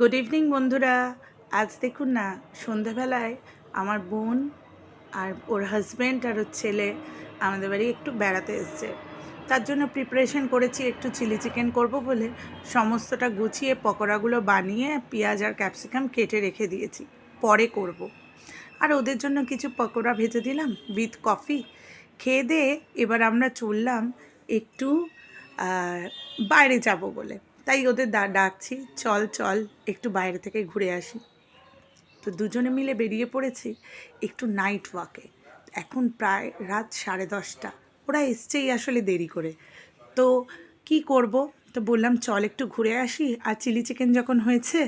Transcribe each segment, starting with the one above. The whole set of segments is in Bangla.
গুড ইভিনিং বন্ধুরা। আজ দেখুন না, সন্ধেবেলায় আমার বোন আর ওর হাজব্যান্ড আর ওর ছেলে আমাদের বাড়ি একটু বেড়াতে এসছে। তার জন্য প্রিপারেশন করেছি, একটু চিলি চিকেন করব বলে সমস্তটা গুছিয়ে পকোড়াগুলো বানিয়ে পেঁয়াজ আর ক্যাপসিকাম কেটে রেখে দিয়েছি, পরে করব। আর ওদের জন্য কিছু পকোড়া ভেজে দিলাম উইথ কফি। খেয়ে দিয়ে এবার আমরা চললাম একটু বাইরে যাব বলে। তাই ওদের ডাকছি, চল চল একটু বাইরে থেকে ঘুরে আসি। তো দুজনে মিলে বেরিয়ে পড়েছি একটু নাইট ওয়াকে। এখন প্রায় রাত 10:30। ওরা এসছেই আসলে দেরি করে। তো কি করব, তো বললাম চল একটু ঘুরে আসি। আর চিলি চিকেন যখন হয়েছে,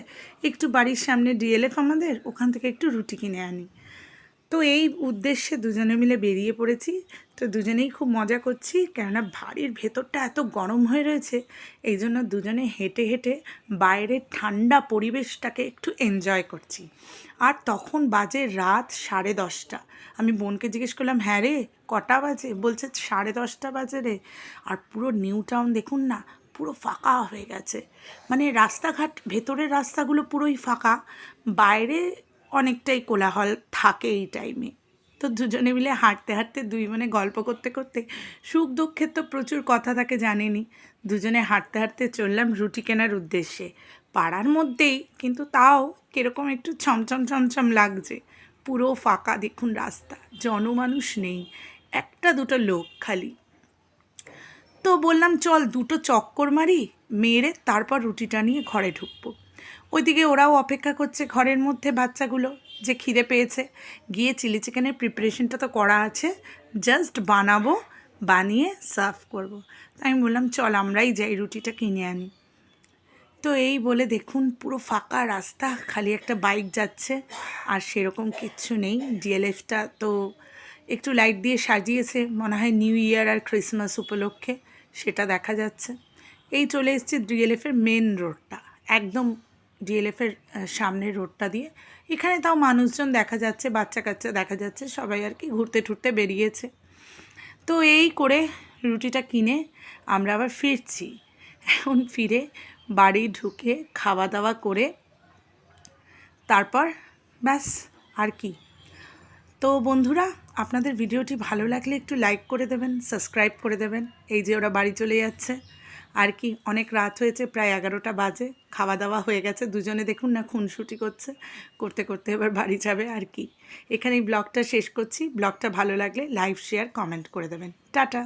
একটু বাড়ির সামনে ডিএলএফ আমাদের, ওখান থেকে একটু রুটি কিনে আনি। তো এই উদ্দেশ্যে দুজনে মিলে বেরিয়ে পড়েছি। তো দুজনেই খুব মজা করছি, কেননা বাড়ির ভেতরটা এত গরম হয়ে রয়েছে। এই জন্য দুজনে হেঁটে হেঁটে বাইরের ঠান্ডা পরিবেশটাকে একটু এনজয় করছি। আর তখন বাজে রাত 10:30। আমি বোনকে জিজ্ঞেস করলাম, হ্যাঁ রে কটা বাজে? বলছে 10:30 বাজে রে। আর পুরো নিউ টাউন দেখুন না, পুরো ফাঁকা হয়ে গেছে। মানে রাস্তাঘাট, ভেতরের রাস্তাগুলো পুরোই ফাঁকা, বাইরে অনেকটাই কোলাহল থাকে এই টাইমে। তো দুজনে মিলে হাঁটতে হাঁটতে, দুই মনে গল্প করতে করতে, সুখ দুঃখের তো প্রচুর কথা থাকে জানেনই, দুজনে হাঁটতে হাঁটতে চললাম রুটি কেনার উদ্দেশ্যে। পাড়ার মধ্যেই, কিন্তু তাও কীরকম একটু ছমছম ছমছম লাগছে। পুরো ফাঁকা দেখুন রাস্তা, জনমানুষ নেই, একটা দুটো লোক খালি। তো বললাম চল দুটো চক্কর মারি, মেরে তারপর রুটিটা নিয়ে ঘরে ঢুকবো। ওইদিকে ওরাও অপেক্ষা করছে ঘরের মধ্যে, বাচ্চাগুলো যে খিদে পেয়েছে। গিয়ে চিলি চিকেনের প্রিপারেশনটা তো করা আছে, জাস্ট বানাবো, বানিয়ে সার্ভ করব। তাই আমি বললাম চল আমরাই যাই, রুটিটা কিনে আনি। তো এই বলে দেখুন পুরো ফাঁকা রাস্তা, খালি একটা বাইক যাচ্ছে, আর সেরকম কিচ্ছু নেই। ডিএলএফটা তো একটু লাইট দিয়ে সাজিয়েছে, মনে হয় নিউ ইয়ার আর ক্রিসমাস উপলক্ষে, সেটা দেখা যাচ্ছে। এই চলে এসেছি ডিএলএফের মেন রোডটা, একদম ডিএলএফের সামনের রোডটা দিয়ে। এখানে তাও মানুষজন দেখা যাচ্ছে, বাচ্চা কাচ্চা দেখা যাচ্ছে, সবাই আর কি ঘুরতে ঠুরতে বেরিয়েছে। তো এই করে রুটিটা কিনে আমরা আবার ফিরছি। এখন ফিরে বাড়ি ঢুকে খাওয়া দাওয়া করে তারপর ব্যাস, আর কি। তো বন্ধুরা, আপনাদের ভিডিওটি ভালো লাগলে একটু লাইক করে দেবেন, সাবস্ক্রাইব করে দেবেন। এই যে ওরা বাড়ি চলে যাচ্ছে, আর কি অনেক রাত হয়েছে, প্রায় 11টা বাজে। খাওয়া দাওয়া হয়ে গেছে, দুজনে দেখুন না খুনসুটি করছে, করতে করতে এবার বাড়ি যাবে আর কি। এখানেই ব্লগটা শেষ করছি। ব্লগটা ভালো লাগলে লাইক, শেয়ার, কমেন্ট করে দেবেন। টাটা।